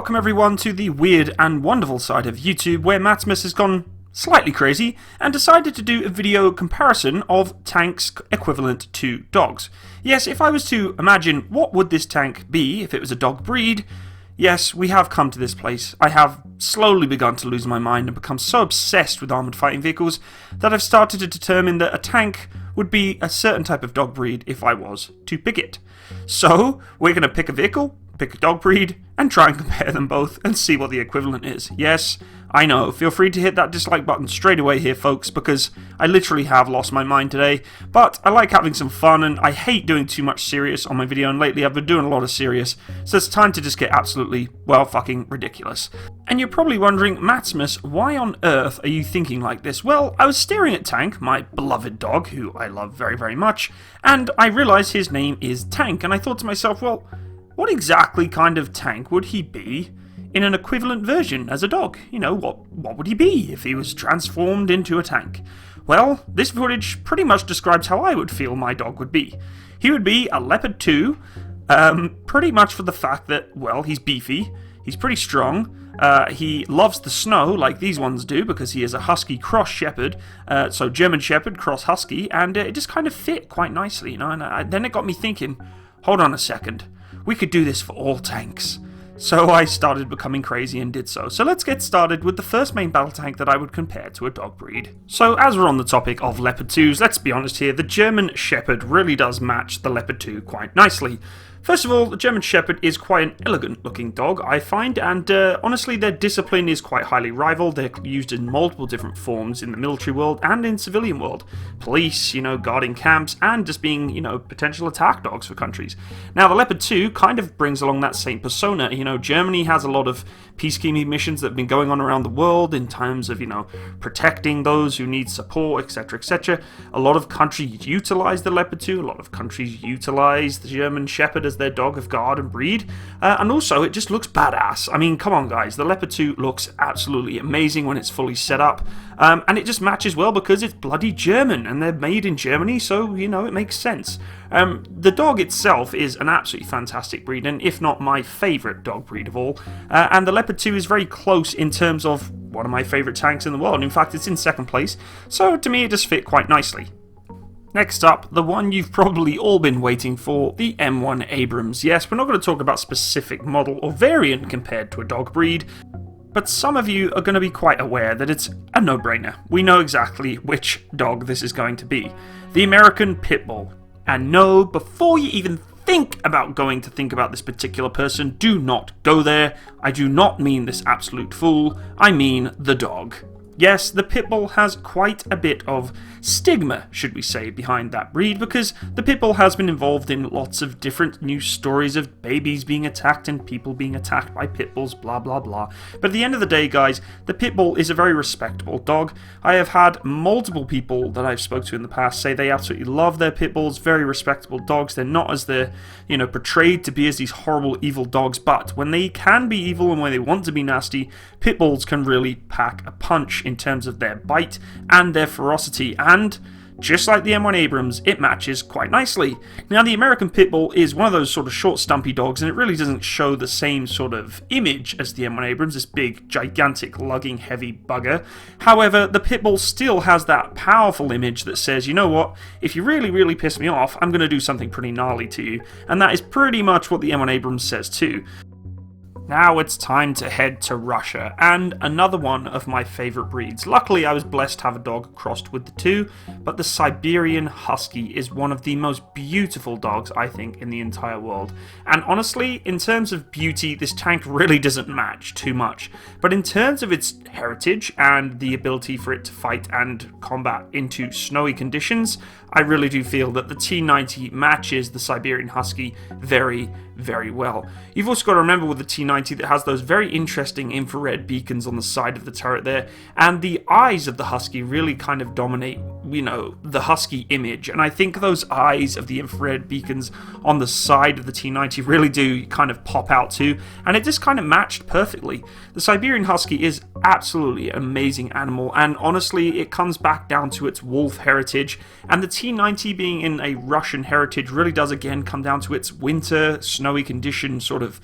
welcome everyone to the weird and wonderful side of YouTube, where Matsimus has gone slightly crazy and decided to do a video comparison of tanks equivalent to dogs. Yes, if I was to imagine what would this tank be if it was a dog breed, yes, we have come to this place. I have slowly begun to lose my mind and become so obsessed with armoured fighting vehicles that I've started to determine that a tank would be a certain type of dog breed if I was to pick it. So, we're going to pick a vehicle, pick a dog breed, and try and compare them both and see what the equivalent is. Yes, I know, feel free to hit that dislike button straight away here, folks, because I literally have lost my mind today, but I like having some fun, and I hate doing too much serious on my video, and lately I've been doing a lot of serious, so it's time to just get absolutely, well, fucking ridiculous. And you're probably wondering, Matsimus, why on earth are you thinking like this? Well, I was staring at Tank, my beloved dog, who I love very, very much, and I realised his name is Tank, and I thought to myself, well, what exactly kind of tank would he be in an equivalent version as a dog? You know, what would he be if he was transformed into a tank? Well, this footage pretty much describes how I would feel my dog would be. He would be a Leopard II, pretty much for the fact that, well, he's beefy, he's pretty strong, he loves the snow like these ones do because he is a Husky cross Shepherd, so German Shepherd cross Husky, and it just kind of fit quite nicely, you know, and then it got me thinking, hold on a second. We could do this for all tanks. So I started becoming crazy and did so. So let's get started with the first main battle tank that I would compare to a dog breed. So as we're on the topic of Leopard 2s, let's be honest here, the German Shepherd really does match the Leopard 2 quite nicely. First of all, the German Shepherd is quite an elegant looking dog, I find, and honestly their discipline is quite highly rivaled. They're used in multiple different forms in the military world and in civilian world. Police, you know, guarding camps, and just being, you know, potential attack dogs for countries. Now the Leopard 2 kind of brings along that same persona. You know, Germany has a lot of peacekeeping missions that have been going on around the world in terms of, you know, protecting those who need support, etc, etc. A lot of countries utilize the Leopard 2, a lot of countries utilize the German Shepherd as their dog of guard and breed, and also it just looks badass. I mean, come on guys, the Leopard 2 looks absolutely amazing when it's fully set up, and it just matches well because it's bloody German and they're made in Germany, so you know it makes sense. The dog itself is an absolutely fantastic breed, and if not my favourite dog breed of all, and the Leopard 2 is very close in terms of one of my favourite tanks in the world. In fact, it's in second place, so to me it just fit quite nicely. Next up, the one you've probably all been waiting for, the M1 Abrams. Yes, we're not going to talk about specific model or variant compared to a dog breed, but some of you are going to be quite aware that it's a no-brainer. We know exactly which dog this is going to be. The American Pit Bull. And no, before you even think about this particular person, do not go there. I do not mean this absolute fool, I mean the dog. Yes, the Pit Bull has quite a bit of stigma, should we say, behind that breed, because the Pit Bull has been involved in lots of different news stories of babies being attacked and people being attacked by Pit Bulls, blah blah blah. But at the end of the day, guys, the Pit Bull is a very respectable dog. I have had multiple people that I've spoke to in the past say they absolutely love their Pit Bulls, very respectable dogs. They're not as they're, you know, portrayed to be as these horrible evil dogs, but when they can be evil and when they want to be nasty, Pit Bulls can really pack a punch in terms of their bite and their ferocity, and just like the M1 Abrams, it matches quite nicely. Now the American Pit Bull is one of those sort of short stumpy dogs, and it really doesn't show the same sort of image as the M1 Abrams, this big gigantic lugging heavy bugger. However, the Pit Bull still has that powerful image that says, you know what, if you really piss me off, I'm going to do something pretty gnarly to you, and that is pretty much what the M1 Abrams says too. Now it's time to head to Russia, and another one of my favourite breeds. Luckily I was blessed to have a dog crossed with the two, but the Siberian Husky is one of the most beautiful dogs I think in the entire world. And honestly, in terms of beauty, this tank really doesn't match too much. But in terms of its heritage and the ability for it to fight and combat into snowy conditions, I really do feel that the T90 matches the Siberian Husky very, very well. You've also got to remember with the T90 that has those very interesting infrared beacons on the side of the turret there, and the eyes of the Husky really kind of dominate the Husky image, and I think those eyes of the infrared beacons on the side of the T-90 really do kind of pop out too, and it just kind of matched perfectly. The Siberian Husky is absolutely an amazing animal, and honestly it comes back down to its wolf heritage, and the T-90 being in a Russian heritage really does again come down to its winter, snowy condition sort of,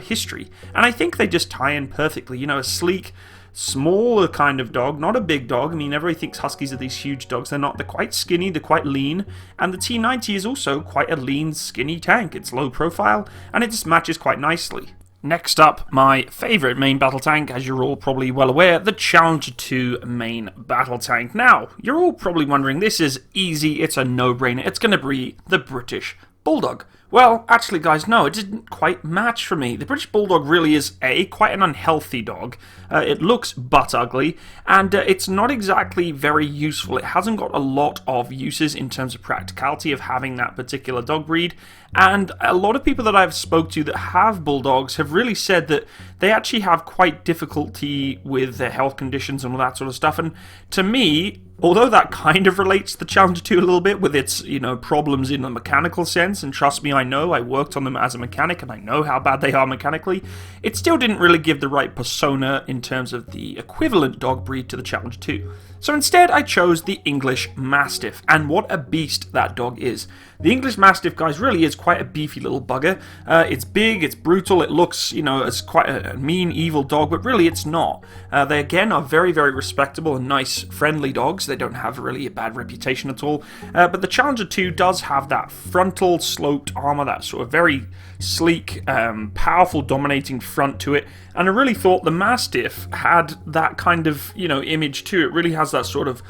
history. And I think they just tie in perfectly, a sleek, smaller kind of dog, not a big dog. I mean, everybody thinks Huskies are these huge dogs. They're not. They're quite skinny, they're quite lean, and the T-90 is also quite a lean, skinny tank. It's low profile, and it just matches quite nicely. Next up, my favourite main battle tank, as you're all probably well aware, the Challenger II main battle tank. Now, you're all probably wondering, this is easy, it's a no-brainer, it's going to be the British Bulldog. Well, actually guys, no, it didn't quite match for me. The British Bulldog really is, quite an unhealthy dog. It looks butt ugly, and it's not exactly very useful. It hasn't got a lot of uses in terms of practicality of having that particular dog breed, and a lot of people that I've spoke to that have Bulldogs have really said that they actually have quite difficulty with their health conditions and all that sort of stuff, and to me, although that kind of relates to the Challenger 2 a little bit with its, problems in the mechanical sense, and trust me, I know, I worked on them as a mechanic and I know how bad they are mechanically, it still didn't really give the right persona in terms of the equivalent dog breed to the Challenger 2. So instead I chose the English Mastiff, and what a beast that dog is. The English Mastiff, guys, really is quite a beefy little bugger. It's big, it's brutal, it looks, as quite a mean, evil dog, but really it's not. They again are very, very respectable and nice, friendly dogs. They don't have really a bad reputation at all. But the Challenger 2 does have that frontal sloped armor, that sort of very sleek, powerful, dominating front to it. And I really thought the Mastiff had that kind of, image too. It really has that sort of,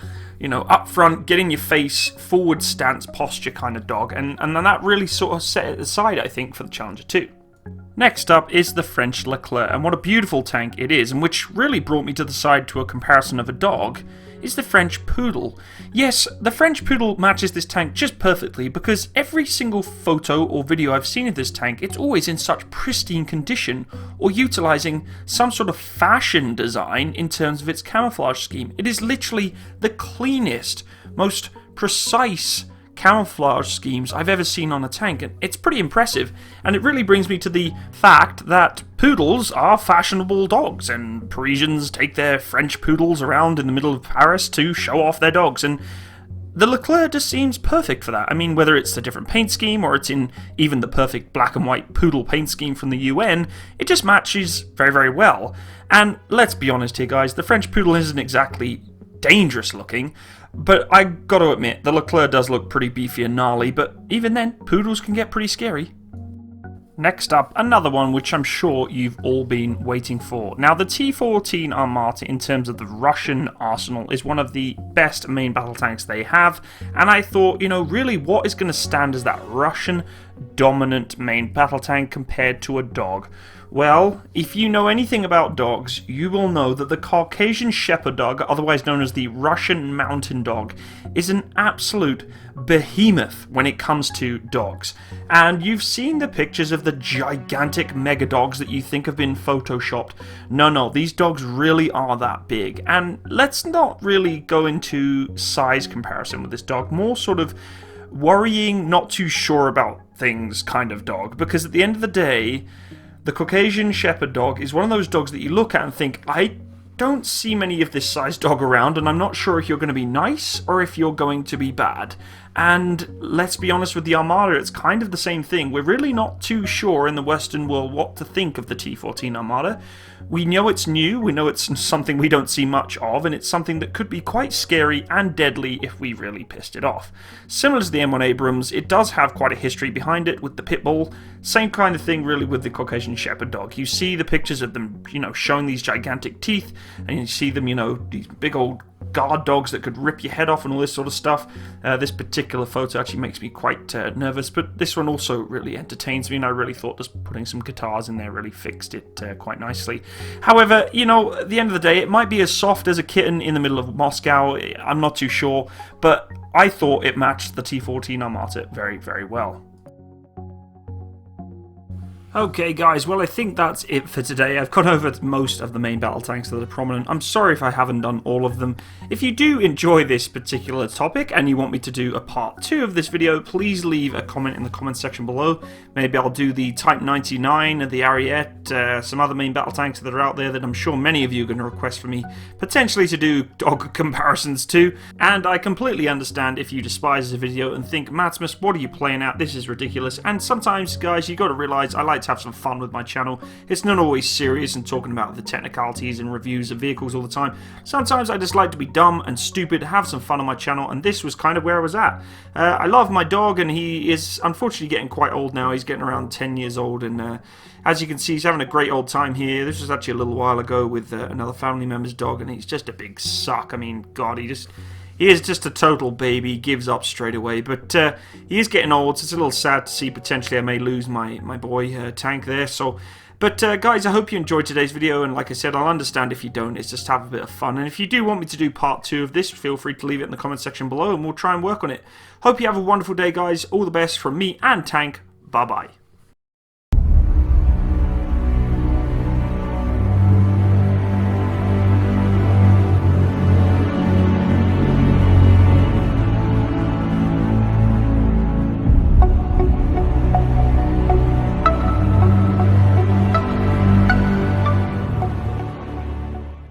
up front, get in your face, forward stance posture kind of dog. And then that really sort of set it aside, I think, for the Challenger 2. Next up is the French Leclerc, and what a beautiful tank it is, and which really brought me to the side to a comparison of a dog, is the French Poodle. Yes, the French Poodle matches this tank just perfectly, because every single photo or video I've seen of this tank, it's always in such pristine condition, or utilising some sort of fashion design in terms of its camouflage scheme. It is literally the cleanest, most precise camouflage schemes I've ever seen on a tank, and it's pretty impressive, and it really brings me to the fact that poodles are fashionable dogs, and Parisians take their French poodles around in the middle of Paris to show off their dogs, and the Leclerc just seems perfect for that. I mean, whether it's the different paint scheme or it's in even the perfect black and white poodle paint scheme from the UN, it just matches very, very well. And let's be honest here, guys, the French poodle isn't exactly dangerous looking, but I gotta admit, the Leclerc does look pretty beefy and gnarly, but even then, poodles can get pretty scary. Next up, another one which I'm sure you've all been waiting for. Now, the T-14 Armata, in terms of the Russian arsenal, is one of the best main battle tanks they have, and I thought, really what is going to stand as that Russian dominant main battle tank compared to a dog? Well, if you know anything about dogs, you will know that the Caucasian Shepherd dog, otherwise known as the Russian Mountain Dog, is an absolute behemoth when it comes to dogs. And you've seen the pictures of the gigantic mega dogs that you think have been photoshopped. No, these dogs really are that big. And let's not really go into size comparison with this dog, more sort of worrying, not too sure about things kind of dog, because at the end of the day, the Caucasian Shepherd dog is one of those dogs that you look at and think, I don't see many of this size dog around, and I'm not sure if you're going to be nice or if you're going to be bad. And let's be honest with the Armada, it's kind of the same thing. We're really not too sure in the Western world what to think of the T-14 Armada. We know it's new, we know it's something we don't see much of, and it's something that could be quite scary and deadly if we really pissed it off. Similar to the M1 Abrams, it does have quite a history behind it with the pit bull. Same kind of thing really with the Caucasian Shepherd dog. You see the pictures of them, showing these gigantic teeth, and you see them, these big old guard dogs that could rip your head off and all this sort of stuff. This particular photo actually makes me quite nervous, but this one also really entertains me, and I really thought just putting some guitars in there really fixed it quite nicely. However, at the end of the day, it might be as soft as a kitten in the middle of Moscow, I'm not too sure, but I thought it matched the T-14 Armata very, very well. Okay guys, well I think that's it for today. I've gone over most of the main battle tanks that are prominent. I'm sorry if I haven't done all of them. If you do enjoy this particular topic and you want me to do a part 2 of this video, please leave a comment in the comment section below. Maybe I'll do the Type 99, the Ariete, some other main battle tanks that are out there that I'm sure many of you are going to request for me potentially to do dog comparisons to. And I completely understand if you despise the video and think, Matsimus, what are you playing at? This is ridiculous. And sometimes, guys, you got to realise I like to have some fun with my channel. It's not always serious and talking about the technicalities and reviews of vehicles all the time. Sometimes I just like to be dumb and stupid, have some fun on my channel, and this was kind of where I was at. I love my dog, and he is unfortunately getting quite old now. He's getting around 10 years old, and as you can see, he's having a great old time here. This was actually a little while ago with another family member's dog, and he's just a big suck. I mean, God, he is just a total baby, gives up straight away, but he is getting old, so it's a little sad to see potentially I may lose my boy Tank there. So, but guys, I hope you enjoyed today's video, and like I said, I'll understand if you don't. It's just have a bit of fun, and if you do want me to do part 2 of this, feel free to leave it in the comment section below, and we'll try and work on it. Hope you have a wonderful day, guys. All the best from me and Tank. Bye-bye.